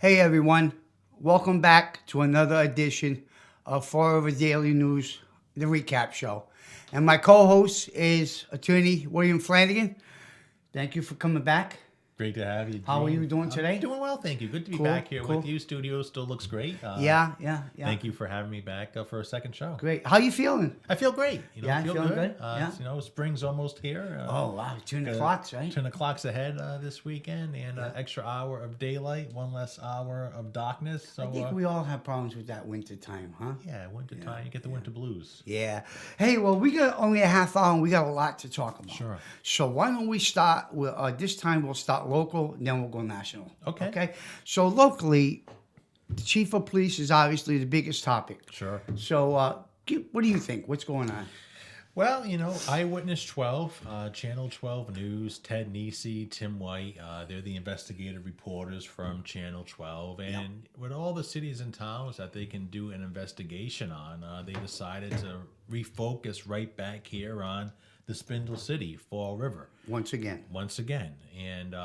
Hey everyone, welcome back to another edition of Forever Daily News, the recap show. And my co-host is attorney William Flanagan. Thank you for coming back. Great to have you, How are you Gene. doing today? Doing well, thank you. Good to be Cool, back here cool. with you. Studio still looks great. Yeah. Thank you for having me back for a second show. Great. How you feeling? I feel great. Yeah, I feel feeling good. good? Yeah. Spring's almost here. Oh wow, turn the uh, clocks, right? Turn the clocks ahead this weekend, and extra hour of daylight, one less hour of darkness. So I think we all have problems with that winter time, huh? yeah, winter time, you get the winter blues. Yeah. Hey, well, we got only a half hour and we got a lot to talk about. Sure. So why don't we start with, this time we'll start local, and then we'll go national. Okay. Okay. So locally, the chief of police is obviously the biggest topic. Sure. So what do you think? What's going on? Well, Eyewitness 12, Channel 12 News, Ted Nesi, Tim White, they're the investigative reporters from Channel 12. And with all the cities and towns that they can do an investigation on, they decided to refocus right back here on the Spindle City, Fall River. Once again. And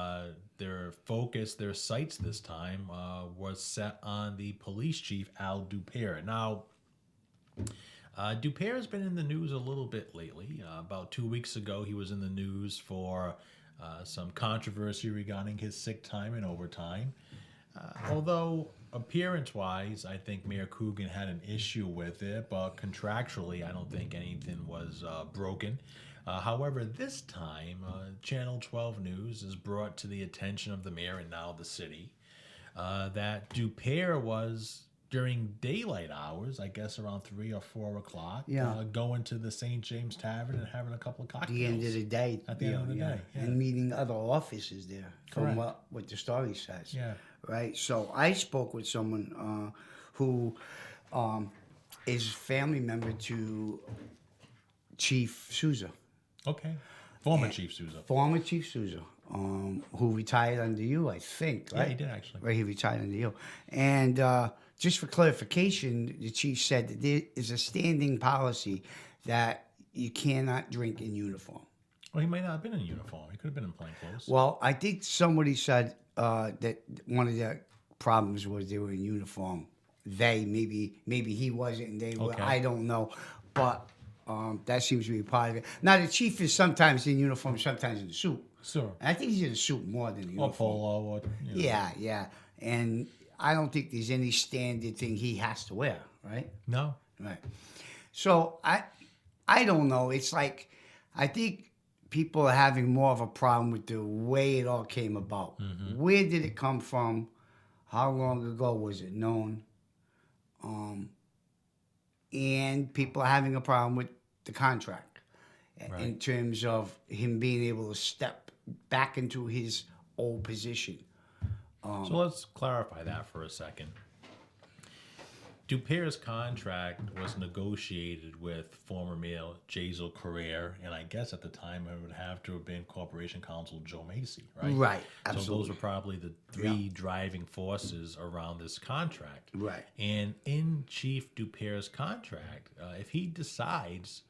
their focus, their sights this time was set on the police chief, Al Dupere. Now, Dupere has been in the news a little bit lately. About 2 weeks ago, he was in the news for some controversy regarding his sick time and overtime. Although appearance-wise, I think Mayor Coogan had an issue with it, but contractually, I don't think anything was broken. However, this time, Channel 12 News is brought to the attention of the mayor and now the city that Dupere was during daylight hours, I guess around 3 or 4 o'clock, going to the St. James Tavern and having a couple of cocktails. The end of the day. At the end of the day, yeah. And meeting other officers there, from Correct. what the story says. Yeah. Right. So I spoke with someone who is a family member to Chief Souza. Okay. Former Chief Souza. Former Chief Souza, who retired under you, I think. Right? Yeah, he did actually. Right, he retired under you. And just for clarification, the chief said that there is a standing policy that you cannot drink in uniform. Well, he might not have been in uniform. He could have been in plain clothes. Well, I think somebody said that one of the problems was they were in uniform. Maybe he wasn't, and they were. Okay. I don't know, but that seems to be part of it. Now the chief is sometimes in uniform, sometimes in a suit. Sure. And I think he's in a suit more than a uniform. Or polo. Or, Yeah, and I don't think there's any standard thing he has to wear, right? No. Right. So I don't know. It's like I think people are having more of a problem with the way it all came about. Mm-hmm. Where did it come from? How long ago was it known? And people are having a problem with the contract in terms of him being able to step back into his old position. So let's clarify that for a second. Dupere's contract was negotiated with former Mayor Jazel Correa, and I guess at the time it would have to have been Corporation Counsel Joe Macy, right? Right, So those absolutely. were probably the three driving forces around this contract. Right. And in Chief Dupere's contract, if he decides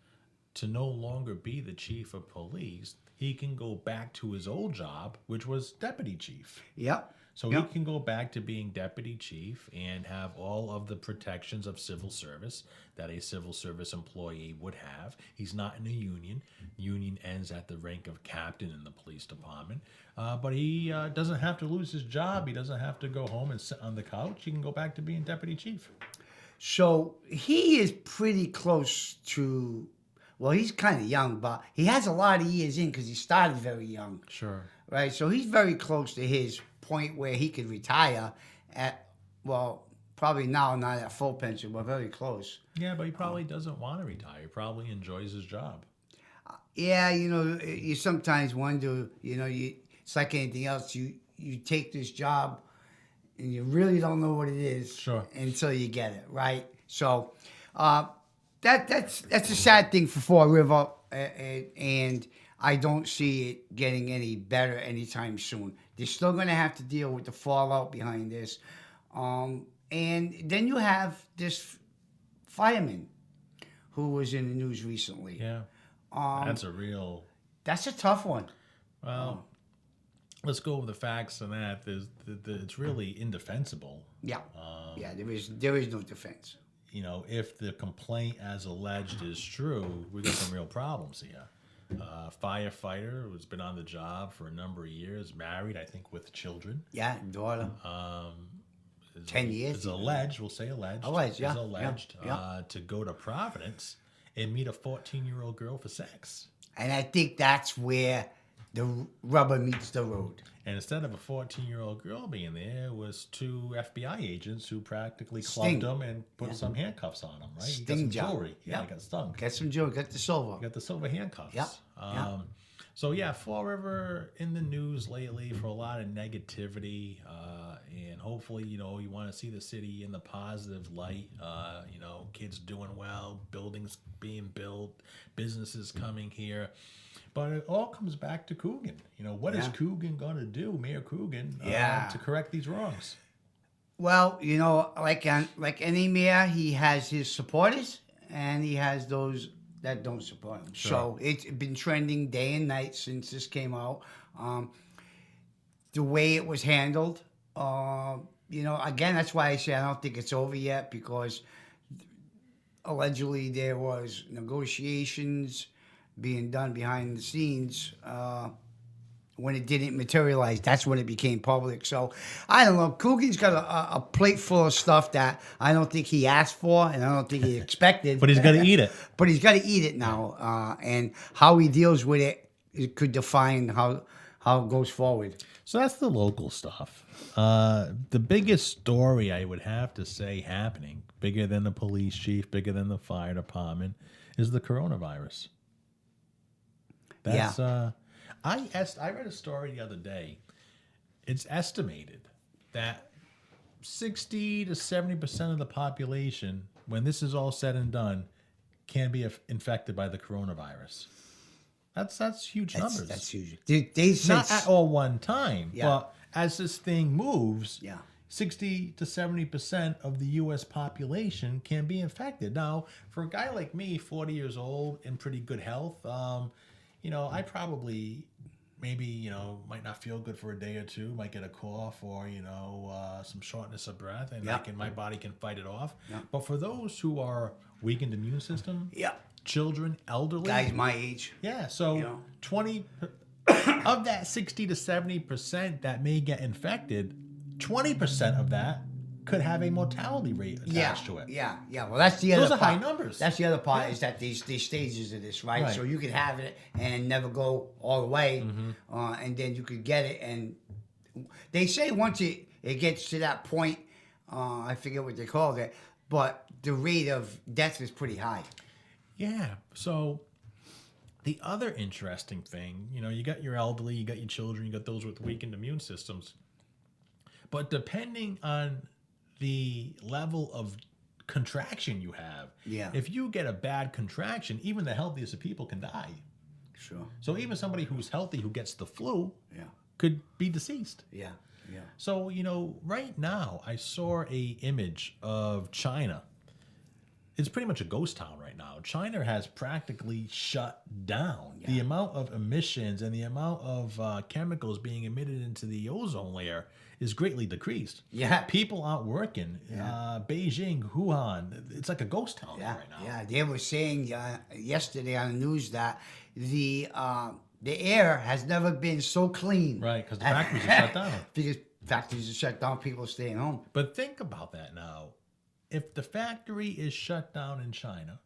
to no longer be the chief of police, he can go back to his old job, which was deputy chief. Yep. So Yep. he can go back to being deputy chief and have all of the protections of civil service that a civil service employee would have. He's not in a union. Union ends at the rank of captain in the police department. But he doesn't have to lose his job. He doesn't have to go home and sit on the couch. He can go back to being deputy chief. So he is pretty close to, well, he's kind of young, but he has a lot of years in because he started very young, Sure. right? So he's very close to his point where he could retire at, well, probably now not at full pension, but very close. Yeah, but he probably doesn't want to retire. He probably enjoys his job. Yeah, you sometimes wonder, it's like anything else. You take this job and you really don't know what it is Sure. until you get it, right? So that's a sad thing for Fall River, and I don't see it getting any better anytime soon. They're still going to have to deal with the fallout behind this. And then you have this fireman who was in the news recently. Yeah. That's a real... That's a tough one. Well, let's go over the facts on that. It's really indefensible. Yeah, yeah. There is no defense. You know, if the complaint as alleged is true, we got some real problems here. Firefighter who's been on the job for a number of years, married, I think, with children. Yeah, daughter. 10 years. Is alleged. We'll say alleged. Alleged, yeah. Is alleged yeah. To go to Providence and meet a 14-year-old girl for sex. And I think that's where the rubber meets the road. And instead of a 14-year-old girl being there, was 2 FBI agents who practically clubbed him and put some handcuffs on him, right? Sting he got some jewelry. Yeah, he got stung. Got some jewelry. Got the silver. Got the silver handcuffs. Yeah. So, yeah, Fall River in the news lately for a lot of negativity. And hopefully, you know, you want to see the city in the positive light. You know, kids doing well, buildings being built, businesses coming here. But it all comes back to Coogan. You know, what is Coogan going to do, Mayor Coogan, to correct these wrongs? Well, you know, like any mayor, he has his supporters and he has those that don't support him. Sure. So it's been trending day and night since this came out. The way it was handled, you know, again, that's why I say I don't think it's over yet, because allegedly there was negotiations being done behind the scenes. When it didn't materialize, that's when it became public. So, I don't know. Coogan's got a plate full of stuff that I don't think he asked for and I don't think he expected. But he's got to eat it. But he's got to eat it now. And how he deals with it could define how it goes forward. So that's the local stuff. The biggest story I would have to say happening, bigger than the police chief, bigger than the fire department, is the coronavirus. That's, I read a story the other day. It's estimated that 60 to 70% of the population, when this is all said and done, can be infected by the coronavirus. That's huge numbers. That's huge. They said not at all one time, Yeah. but as this thing moves, Yeah. 60 to 70% of the U.S. population can be infected. Now, for a guy like me, 40 years old, in pretty good health, you know, I probably maybe, you know, might not feel good for a day or two, might get a cough or, you know, some shortness of breath, and my body can fight it off. Yeah. But for those who are weakened immune system, children, elderly, guys my age. yeah, so You know. 20 of that 60 to 70% that may get infected, 20% of that could have a mortality rate attached to it. Yeah. Well, that's the other Those are part. high numbers. That's the other part is that these stages of this, right? So you could have it and never go all the way, and then you could get it. And they say once it gets to that point, I forget what they called it, but the rate of death is pretty high. Yeah. So the other interesting thing, you know, you got your elderly, you got your children, you got those with weakened immune systems. But depending on the level of contraction you have, if you get a bad contraction, even the healthiest of people can die. Sure. So even somebody who's healthy who gets the flu Yeah. could be deceased. Yeah. So, you know, right now I saw a image of China. It's pretty much a ghost town right now. China has practically shut down. The amount of emissions and the amount of chemicals being emitted into the ozone layer is greatly decreased. Yeah. People aren't working. Beijing, Wuhan, it's like a ghost town right now. Yeah, they were saying yesterday on the news that the air has never been so clean. Right, because the factories are shut down. Because factories are shut down, people are staying home. But think about that now. If the factory is shut down in China,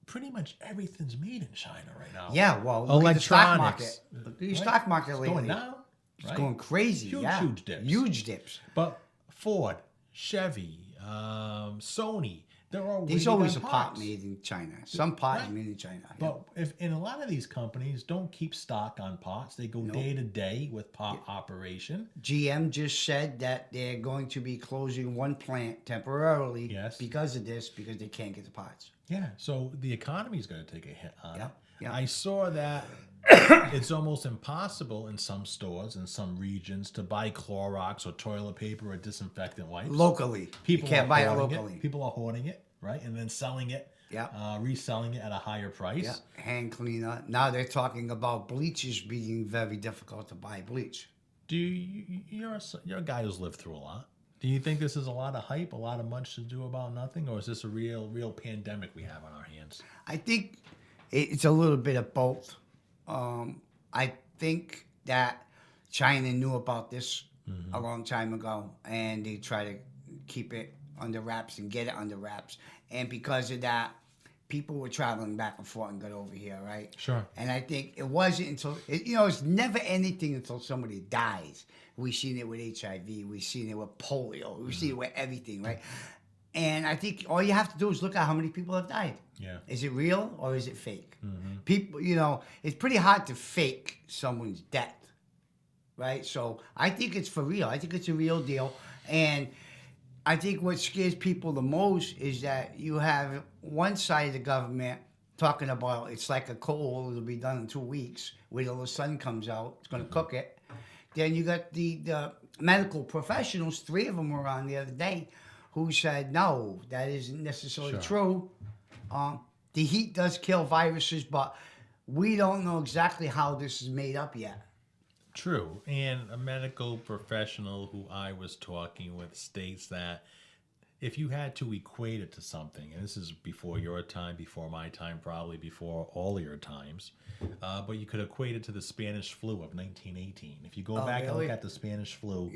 pretty much everything's made in China right now. Yeah, well, look at the stock market. Electronics. Look at the stock market It's lately. going down. It's right? going crazy. Huge dips. Huge dips. But Ford, Chevy, Sony, they're all There's really always good a parts. pot made in China. Some pot is made in China. But if in a lot of these companies don't keep stock on pots, they go day to day with pot operation. GM just said that they're going to be closing one plant temporarily because of this, because they can't get the pots. Yeah, so the economy's going to take a hit on it. Yeah. I saw that it's almost impossible in some stores, in some regions, to buy Clorox or toilet paper or disinfectant wipes. Locally. People you can't are buy it hoarding locally. People are hoarding it, right? And then selling it Yeah. reselling it at a higher price. Yeah, hand cleaner. Now they're talking about bleachers being very difficult to buy bleach. You're a guy who's lived through a lot. Do you think this is a lot of hype, a lot of much to do about nothing, or is this a real pandemic we have on our hands? I think it's a little bit of both. I think that China knew about this a long time ago, and they try to keep it under wraps and get it under wraps. And because of that, people were traveling back and forth and got over here, right? Sure. And I think it wasn't until, it's never anything until somebody dies. We've seen it with HIV. We've seen it with polio. We've seen it with everything, right? And I think all you have to do is look at how many people have died. Yeah. Is it real or is it fake? People, it's pretty hard to fake someone's death, right? So I think it's for real. I think it's a real deal. And I think what scares people the most is that you have one side of the government talking about it's like a coal, it'll be done in 2 weeks. Wait till the sun comes out, it's going to cook it. Then you got the medical professionals, 3 of them were on the other day, who said, no, that isn't necessarily true. The heat does kill viruses, but we don't know exactly how this is made up yet. True. And a medical professional who I was talking with states that if you had to equate it to something, and this is before your time, before my time, probably before all your times, but you could equate it to the Spanish flu of 1918. If you go back and look at the Spanish flu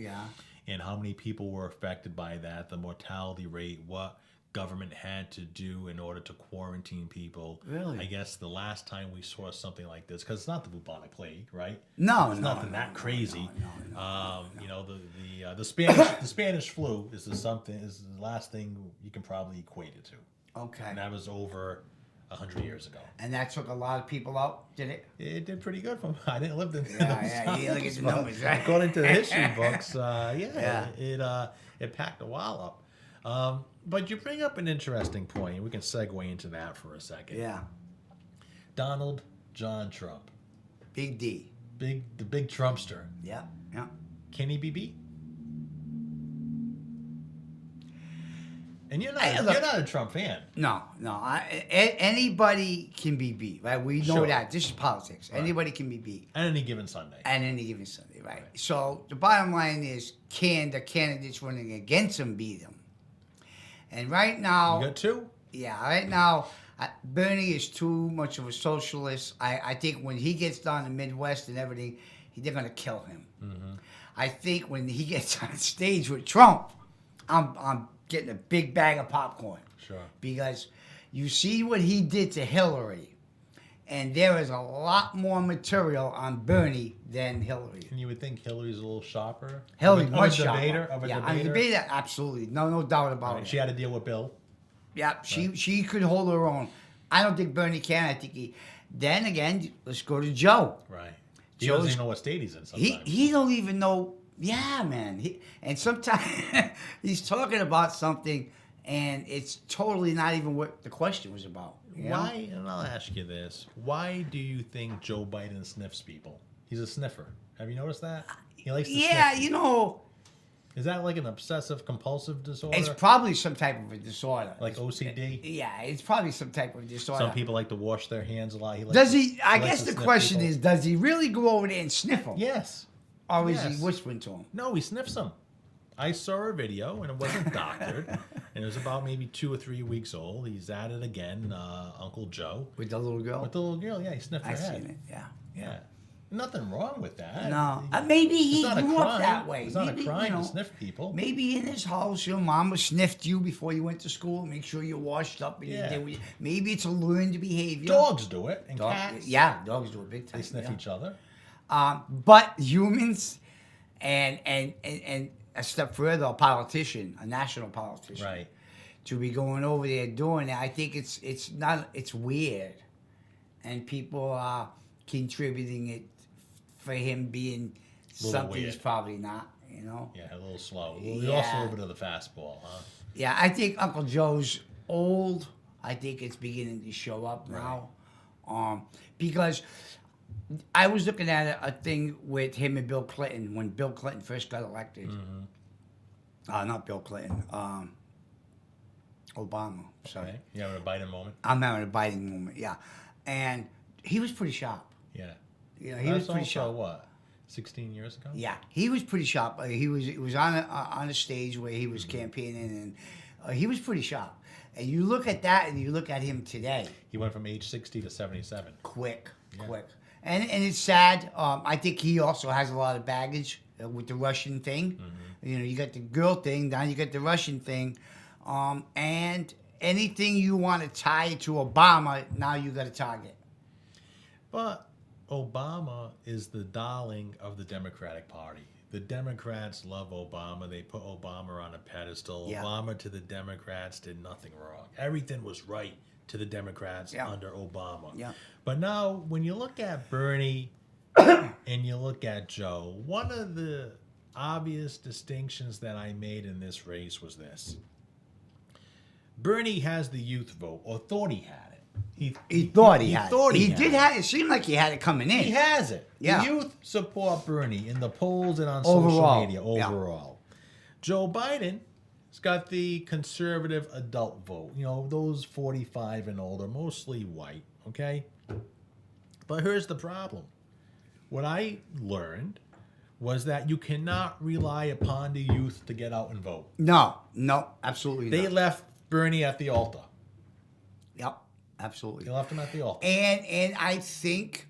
and how many people were affected by that, the mortality rate, what government had to do in order to quarantine people. Really? I guess the last time we saw something like this, because it's not the bubonic plague, right? No, it's no, nothing that crazy. No. The Spanish flu is the last thing you can probably equate it to. Okay. And that was over 100 years ago. And that took a lot of people out, did it? It did pretty good from. I didn't live in those You look at the numbers, right? According to the history books, it packed a while up. But you bring up an interesting point. We can segue into that for a second. Yeah. Donald John Trump. Big D. The big Trumpster. Yeah. Can he be beat? And you're not a Trump fan. No. Anybody can be beat, right? We know that. This is politics. Right. Anybody can be beat. On any given Sunday. On any given Sunday, right? So the bottom line is, can the candidates running against him beat him? And right now... You got 2? Yeah, right now, Bernie is too much of a socialist. I think when he gets down the Midwest and everything, they're going to kill him. I think when he gets on stage with Trump, I'm getting a big bag of popcorn. Sure. Because you see what he did to Hillary, and there is a lot more material on Bernie than Hillary. And you would think Hillary's a little sharper? Hillary's much sharper. On a debater, absolutely. No doubt about it. She had to deal with Bill. Yeah, she could hold her own. I don't think Bernie can. I think he... Then again, let's go to Joe. Right. He doesn't even know what state he's in sometimes. He don't even know... Yeah, man. And sometimes he's talking about something, and it's totally not even what the question was about. Why, and I'll ask you this, why do you think Joe Biden sniffs people? He's a sniffer. Have you noticed that? He likes to sniff people. Is that like an obsessive compulsive disorder? It's probably some type of a disorder. Like OCD? Yeah, it's probably some type of disorder. Some people like to wash their hands a lot. I guess the question is, does he really go over there and sniff them? Yes. Or is he whispering to him? No, he sniffs them. I saw a video, and it wasn't doctored, and it was about maybe 2 or 3 weeks old. He's at it again, Uncle Joe. With the little girl? With the little girl, yeah. He sniffed her head. I seen it, yeah. Nothing wrong with that. No. Maybe he grew up that way. It's not a crime to sniff people. Maybe in his house, your mama sniffed you before you went to school. Make sure you're washed up. And maybe it's a learned behavior. Dogs do it, and cats. Yeah, dogs do it big time. They sniff each other. But humans and a step further, a politician, a national politician, right, to be going over there doing it, I think it's weird, and people are contributing it for him being something he's probably not, Yeah, a little slow. He lost a little bit of the fastball, huh? Yeah, I think Uncle Joe's old. I think it's beginning to show up now, because I was looking at a thing with him and Bill Clinton when Bill Clinton first got elected. Not Bill Clinton. Obama. Sorry. Okay. You having a Biden moment? I'm having a biting moment, yeah. And he was pretty sharp. Yeah. You know, he was pretty sharp. What? 16 years ago? Yeah, he was pretty sharp. It was on a stage where he was campaigning, and he was pretty sharp. And you look at that, and you look at him today. He went from age 60 to 77. Quick. And it's sad. I think he also has a lot of baggage with the Russian thing. You know, you got the girl thing, now you got the Russian thing. And anything you want to tie to Obama, now you got a target. But Obama is the darling of the Democratic Party. The Democrats love Obama. They put Obama on a pedestal. Yeah. Obama to the Democrats did nothing wrong. Everything was right to the Democrats under Obama. Yeah. But now, when you look at Bernie and you look at Joe, one of the obvious distinctions that I made in this race was this. Bernie has the youth vote, or thought he had it. He thought he had thought it. he did had have it. It seemed like he had it coming in. He has it. Yeah. The youth support Bernie in the polls and on Overall. social media overall. Joe Biden has got the conservative adult vote. You know, those 45 and older, mostly white, okay? But here's the problem. What I learned was that you cannot rely upon the youth to get out and vote. No, absolutely They not. left Bernie at the altar. Yep, absolutely. They left him at the altar. And I think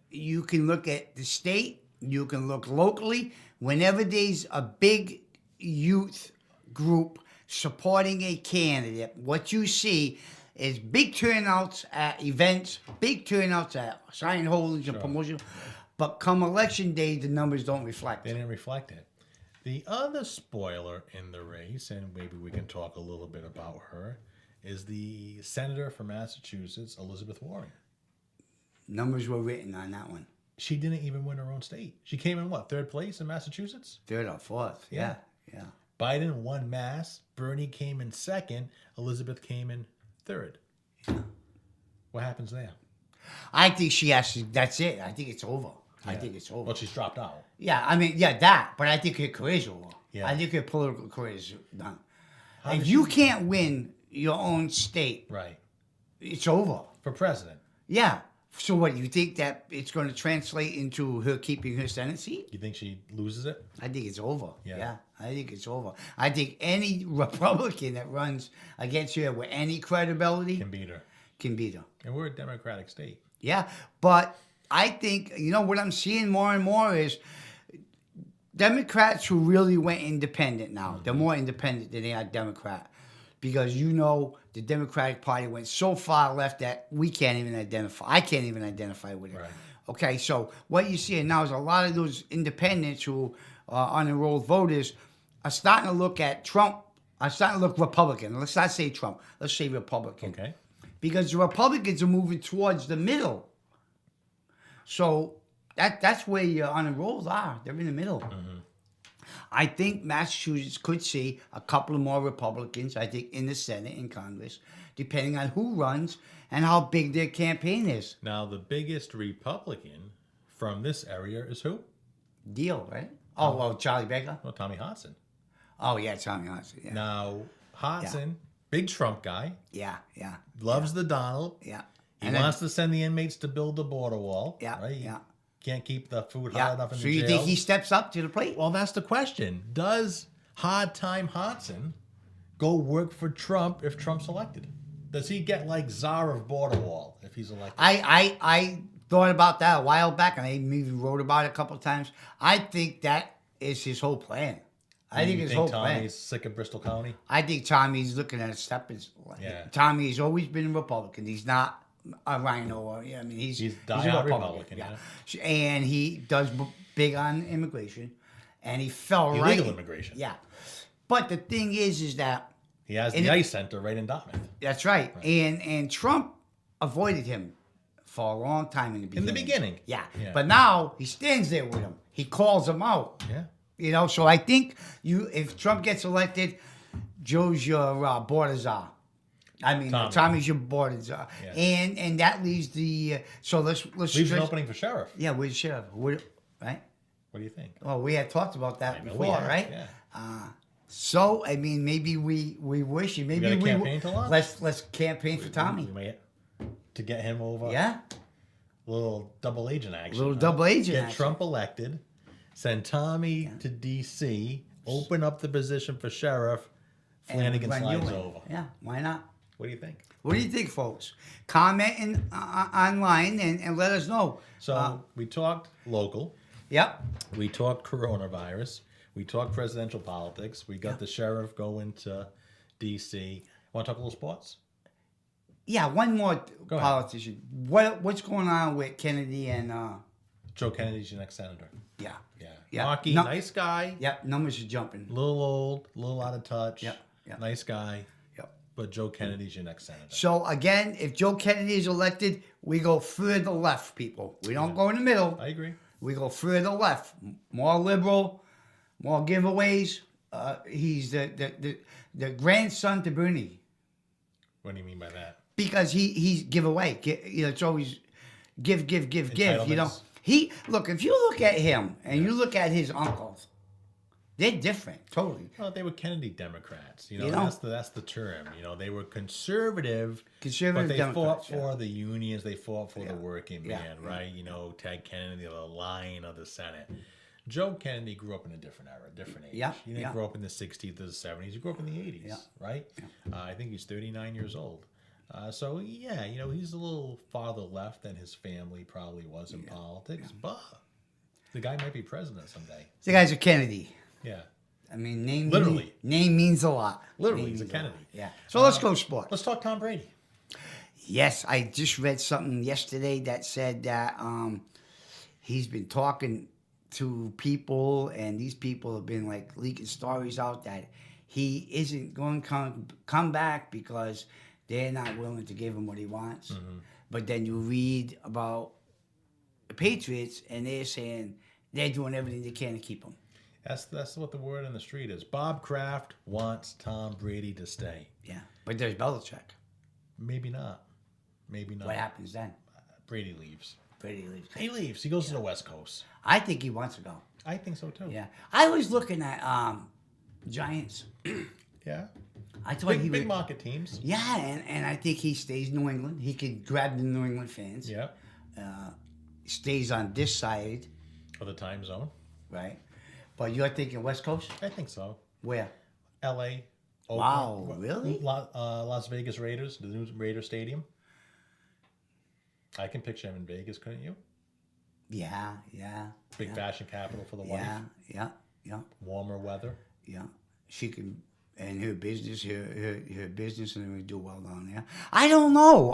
you can look at the state, you can look locally. Whenever there's a big youth group supporting a candidate, what you see is big turnouts at events, big turnouts at sign holdings and promotion. But come election day, the numbers don't reflect. They didn't reflect it. The other spoiler in the race, and maybe we can talk a little bit about her, is the senator from Massachusetts, Elizabeth Warren. Numbers were written on that one. She didn't even win her own state. She came in, what, third place in Massachusetts? Third or fourth. Yeah. Biden won Mass. Bernie came in second. Elizabeth came in third. What happens there? I think she has to, that's it. I think it's over. I think it's over. Well, she's dropped out. Yeah, I mean, that. But I think her career's over. Yeah. I think her political career's done. If you can't win your own state, Right. it's over. For president. Yeah. So what, you think that it's going to translate into her keeping her Senate seat? You think she loses it? I think it's over. Yeah. I think it's over. I think any Republican that runs against her with any credibility Can beat her. can beat her. And we're a Democratic state. Yeah, but I think, you know, what I'm seeing more and more is Democrats who really went independent now. They're more independent than they are Democrat. Because, you know, the Democratic Party went so far left that we can't even identify. I can't even identify with it. Right. Okay, so what you're seeing now is a lot of those independents who are unenrolled voters are starting to look at Trump, are starting to look Republican. Let's not say Trump. Let's say Republican. Okay. Because the Republicans are moving towards the middle. So that's where your unenrolled are. They're in the middle. I think Massachusetts could see a couple of more Republicans, I think, in the Senate and Congress, depending on who runs and how big their campaign is. Now, the biggest Republican from this area is who? Deal, right? Oh, well, Charlie Baker? Well, Tommy Hudson. Oh, yeah, Tommy Hudson. Yeah. Now, Hudson, big Trump guy, Yeah. loves the Donald. Yeah. He wants to send the inmates to build the border wall. Yeah, Right? yeah. Can't keep the food hot enough in So the you jail. think he steps up to the plate? Well, that's the question. Does Hard Time Hudson go work for Trump if Trump's elected? Does he get like czar of border wall if he's elected? I thought about that a while back, and I even wrote about it a couple of times. I think that is his whole plan. I think his whole plan. Tommy's sick of Bristol County? I think Tommy's looking at a step. Yeah. Tommy's always been a Republican. He's not a rhino. Or, I mean, he's He's a die-hard Republican. Republican, And he does big on immigration, and he fell right. Illegal immigration. Yeah. But the thing is that He has And the it- ICE center right in Dartmouth. that's right. And Trump avoided him for a long time in the beginning. In the beginning. Yeah. Yeah. But now he stands there with him. He calls him out. Yeah. You know, so I think if Trump gets elected, Joe's your border czar. I mean, Tommy's your border czar. Yeah. And that leaves the so let's Leaves an opening for sheriff. Yeah, with sheriff. Right? What do you think? Well, we had talked about that I know before, we have, right? yeah. So I mean, maybe we wish, and maybe gotta we campaign to launch. let's campaign for Tommy. We may- to get him over. Yeah, Little double agent action. little double agent Get action. Trump elected. Send Tommy to D.C. Open up the position for sheriff. And Flanagan run you slides in. over. Yeah, why not? What do you think? What do you think, folks? Comment online and let us know. So we talked local. Yep. We talked coronavirus. We talked presidential politics. We got the sheriff going to D.C. Want to talk a little sports? Yeah, one more Go ahead. politician. What's going on with Kennedy and Joe Kennedy's your next senator. yeah. Yeah. Yeah. Markey, No- nice guy. Yep, numbers are jumping. A little old, a little out of touch. Yep, yep. Nice guy. Yep. But Joe Kennedy's your next senator. So again, if Joe Kennedy is elected, we go further left, people. We don't go in the middle. I agree. We go further left. More liberal, more giveaways. He's the grandson to Bernie. What do you mean by that? Because he's give away. It's always give. You know, Entitlements. Look. If you look at him and you look at his uncles, they're different, totally. Well, they were Kennedy Democrats. You know, You know? that's the term. You know, they were conservative, Conservative but they Democrats, fought for the unions. They fought for Yeah. the working Yeah. man, right? You know, Ted Kennedy, the lion of the Senate. Joe Kennedy grew up in a different era, different age. Yeah, He didn't yeah. grow up in the 60s or the 70s. He grew up in the 80s, Yeah. right? I think he's 39 years old. So, yeah, you know, he's a little farther left than his family probably was in politics, but the guy might be president someday. The guy's a Kennedy. Yeah. I mean, name Literally. name means a lot. Literally, Name he's a means lot. Kennedy. Yeah. So let's go sports. Let's talk Tom Brady. Yes, I just read something yesterday that said that he's been talking to people, and these people have been like leaking stories out that he isn't going to come back because they're not willing to give him what he wants. Mm-hmm. But then you read about the Patriots, and they're saying they're doing everything they can to keep him. That's what the word on the street is. Bob Kraft wants Tom Brady to stay. Yeah, but there's Belichick. Maybe not. Maybe not. What happens then? Brady leaves. Brady leaves. He leaves. He goes to the West Coast. I think he wants to go. I think so too. Yeah, I was looking at Giants. Yeah. I thought he Big would. market teams. Yeah, and I think he stays New England. He could grab the New England fans. Yeah. Stays on this side, For the time zone. right? But you're thinking West Coast? I think so. Where? L.A. Wow, Oakland, really? Las Vegas Raiders, the new Raider Stadium. I can picture him in Vegas, couldn't you? Yeah. Big yeah, fashion capital for the wife. Yeah. Warmer weather. Yeah. She can, and her business, her business, and everything do well down there. I don't know.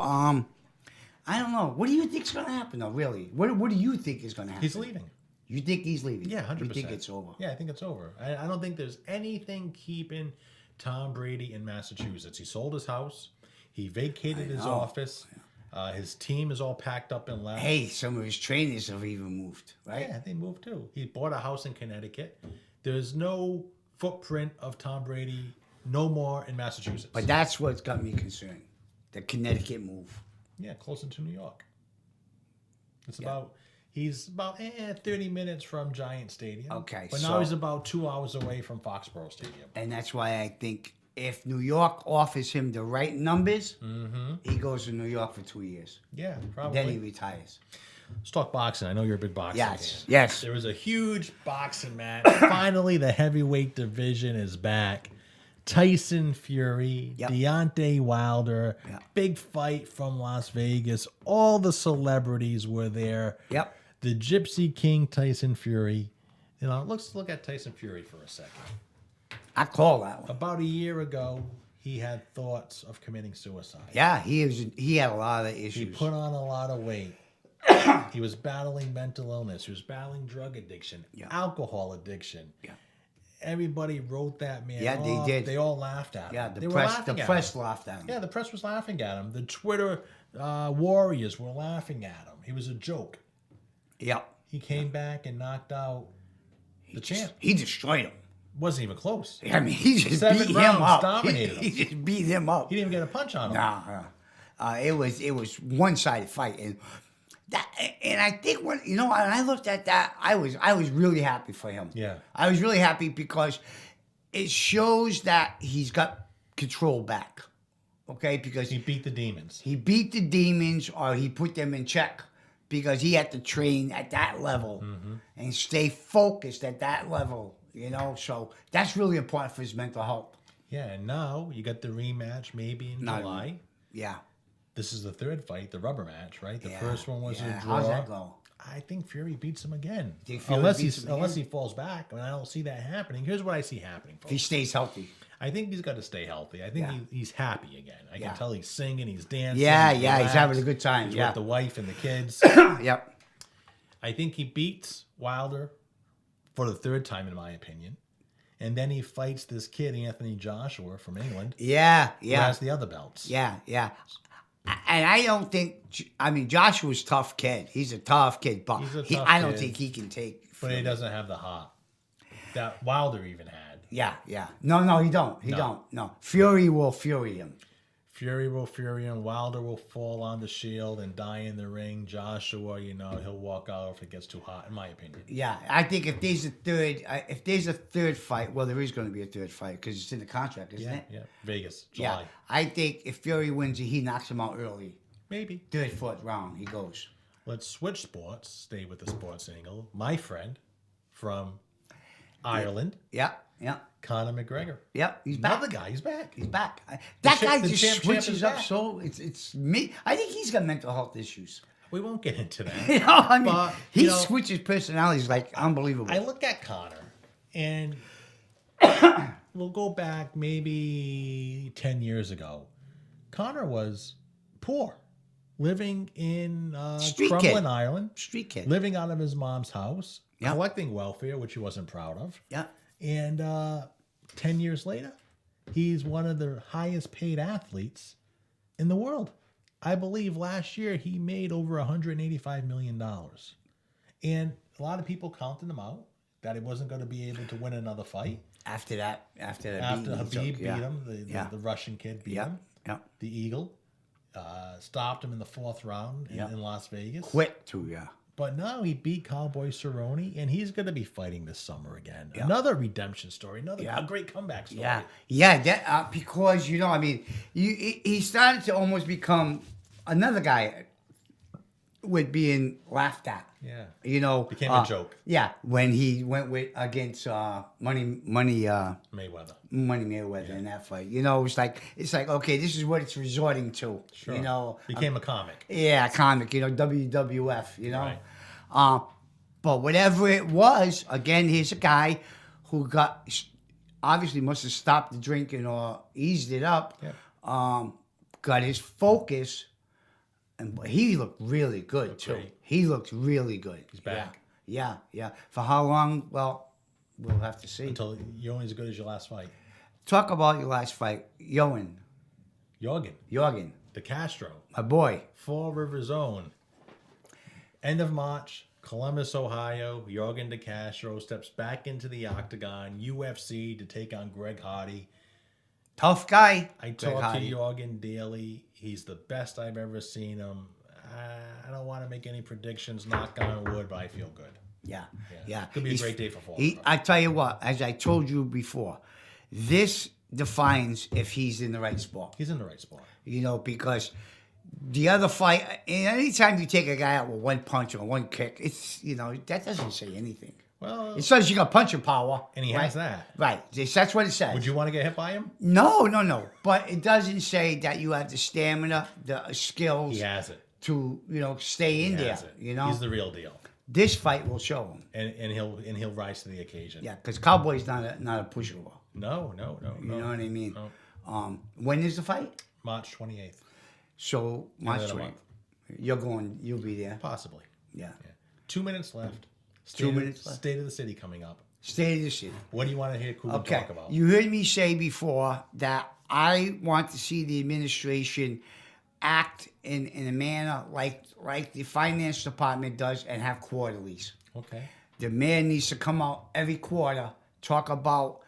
What do you think's going to happen, though? Really, what do you think is going to happen? He's leaving. You think he's leaving? Yeah, 100%. You think it's over? Yeah, I think it's over. I don't think there's anything keeping Tom Brady in Massachusetts. He sold his house. He vacated his office. His team is all packed up and left. Hey, some of his trainers have even moved, right? Yeah, they moved too. He bought a house in Connecticut. There's no footprint of Tom Brady no more in Massachusetts. But that's what's got me concerned. The Connecticut move. Yeah, closer to New York. He's about 30 minutes from Giant Stadium. Okay, But so- now he's about 2 hours away from Foxborough Stadium. And that's why I think if New York offers him the right numbers, he goes to New York for 2 years. Yeah, probably. Then he retires. Let's talk boxing. I know you're a big boxing fan. Yes. There was a huge boxing match. Finally, the heavyweight division is back. Tyson Fury, Yep. Deontay Wilder, Yep. big fight from Las Vegas. All the celebrities were there. Yep. The Gypsy King, Tyson Fury. You know, let's look at Tyson Fury for a second. I call that one. About a year ago, he had thoughts of committing suicide. Yeah, he had a lot of He issues. put on a lot of weight. He was battling mental illness. He was battling drug addiction, alcohol addiction. Yeah. Everybody wrote that man Yeah, they off. did. They all laughed at him. Yeah, They the were press laughing at press him. laughed at him. Yeah, the press was laughing at him. The Twitter warriors were laughing at him. He was a joke. Yep. He came back and knocked out the champ. He destroyed him. Wasn't even close. I mean, he just 7 beat rounds him up. dominated He him. just beat him up. He didn't even get a punch on him. No. It was one-sided fight, and I think when I looked at that, I was really happy for him. Yeah. I was really happy because it shows that he's got control back. Okay, because He beat the demons. he beat the demons or he put them in check because he had to train at that level and stay focused at that level, So that's really important for his mental health. Yeah, and now you got the rematch maybe in July. Yeah. This is the third fight, the rubber match, right? The Yeah, first one was a yeah. draw. How's that go? I think Fury beats him again. You think Fury Unless beats him unless again? he falls back. I mean, I don't see that happening. Here's what I see happening, If he folks. stays healthy. I think he's got to stay healthy. I think Yeah. he's happy again. I Yeah. can tell he's singing, he's dancing. Yeah, he's he's relaxed, having a good time. He's Yeah. with the wife and the kids. Yep. I think he beats Wilder for the third time, in my opinion. And then he fights this kid, Anthony Joshua from England, Yeah, who yeah. has the other belts. Yeah, yeah. And I don't think, Joshua's a tough kid. He's a tough kid, but He's a tough I don't kid. think he can take. But he doesn't have the heart that Wilder even had. Yeah, yeah. No, he don't. He No. don't. No. Fury will fury him. Fury will fury him. Wilder will fall on the shield and die in the ring. Joshua, he'll walk out if it gets too hot, in my opinion. Yeah, I think if there's a third fight, well, there is going to be a third fight because it's in the contract, isn't it? Yeah. Vegas, Yeah. July. I think if Fury wins it, he knocks him out early. Maybe. Third, fourth round, he goes. Let's switch sports. Stay with the sports angle. My friend from Ireland, Yeah, yeah, Conor McGregor. yeah. He's back. Another guy, he's back. He's back. That guy the just champ switches is up back. so it's me. I think he's got mental health issues. We won't get into that. I mean, But, he switches personalities like unbelievable. I look at Conor, and we'll go back maybe 10 years ago. Conor was poor, living in Street Crumlin, kid. Ireland, Street kid. living out of his mom's house, Yeah. collecting welfare, which he wasn't proud of. Yeah. And 10 years later, he's one of the highest paid athletes in the world. I believe last year he made over $185 million. And a lot of people counted him out that he wasn't going to be able to win another fight. After that After beating he Habib took, beat yeah. him, Yeah. the Russian kid beat Yeah. him, Yeah. the Eagle, stopped him in the fourth round Yeah. in Las Vegas. Quick too, yeah. But now he beat Cowboy Cerrone, and he's going to be fighting this summer again. Yeah. Another redemption story, another Yeah. a great comeback story. Yeah, yeah. That, because he started to almost become another guy with being laughed at. Yeah. Became a joke. Yeah, when he went against Money Mayweather. Mayweather in that fight. It's like okay, this is what it's resorting to. Sure. Became a comic. Yeah, comic. WWF. Right. But whatever it was, again, here's a guy who obviously must have stopped the drinking or eased it up. Yeah. Got his focus, and he looked really good too. great. He looked really good. He's back. Yeah, yeah. For how long? Well, we'll have to see. Until you're only as good as your last fight. Talk about your last fight, Jorgen, De Castro. my boy. Fall River Zone. End of March, Columbus, Ohio. Jorgen De Castro steps back into the octagon, UFC, to take on Greg Hardy. Tough guy. I Greg talk to Hardy. Jorgen daily. He's the best I've ever seen him. I don't want to make any predictions, knock on wood, but I feel good. Yeah, yeah. Could be a He's- great day for Fall He, River. I tell you what, as I told you before, this defines if he's in the right spot. He's in the right spot. Because the other fight, anytime you take a guy out with one punch or one kick, it's that doesn't say anything. Well, It says you got punching power, and he right? has that. Right, that's what it says. Would you want to get hit by him? No. But it doesn't say that you have the stamina, the skills He has it. to stay in He there. has it. He's the real deal. This fight will show him. And he'll rise to the occasion. Yeah, because Cowboy's not a pushover. No. You know what I mean? No. When is the fight? March 28th. So March End of the 20th. You'll be there. Possibly. Yeah. 2 minutes left. 2 minutes left. State of the City coming up. State of the city. What do you want to hear Coogan Okay. talk about? You heard me say before that I want to see the administration act in a manner like the finance department does and have quarterlies. Okay. The man needs to come out every quarter, talk about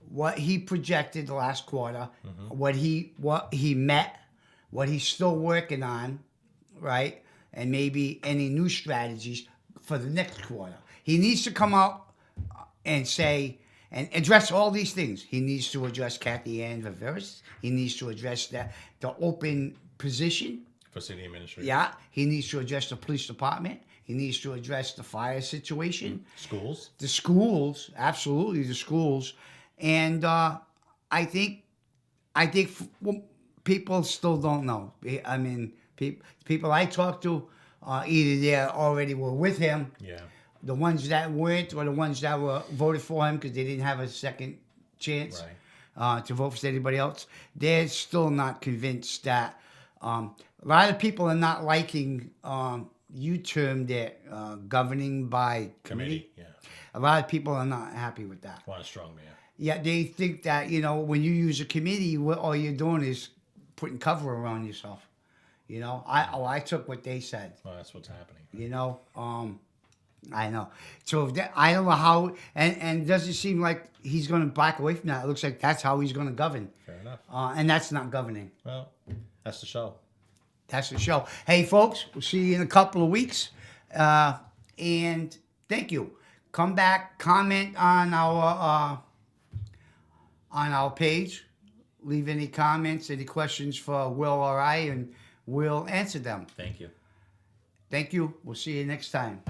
what he projected the last quarter, what he met, what he's still working on, right? And maybe any new strategies for the next quarter. He needs to come out and say, and address all these things. He needs to address Kathy Ann Viveris. He needs to address the open position. For city administrators. Yeah. He needs to address the police department. He needs to address the fire situation. Schools. The schools, absolutely, the schools. And I think people still don't know. I mean, people I talk to, either they already were with him. Yeah. The ones that weren't, or the ones that were voted for him because they didn't have a second chance to vote for anybody else. They're still not convinced that. A lot of people are not liking. You termed it governing by committee. Yeah. A lot of people are not happy with that. Want a strong mayor. Yeah, they think that, when you use a committee, all you're doing is putting cover around yourself. I took what they said. Well, that's what's happening. I know. So I don't know how, and it doesn't seem like he's going to back away from that. It looks like that's how he's going to govern. Fair enough. And that's not governing. Well, that's the show. That's the show. Hey, folks, we'll see you in a couple of weeks. And thank you. Come back, comment on our page. Leave any comments, any questions for Will or I, and we'll answer them. Thank you. Thank you. We'll see you next time.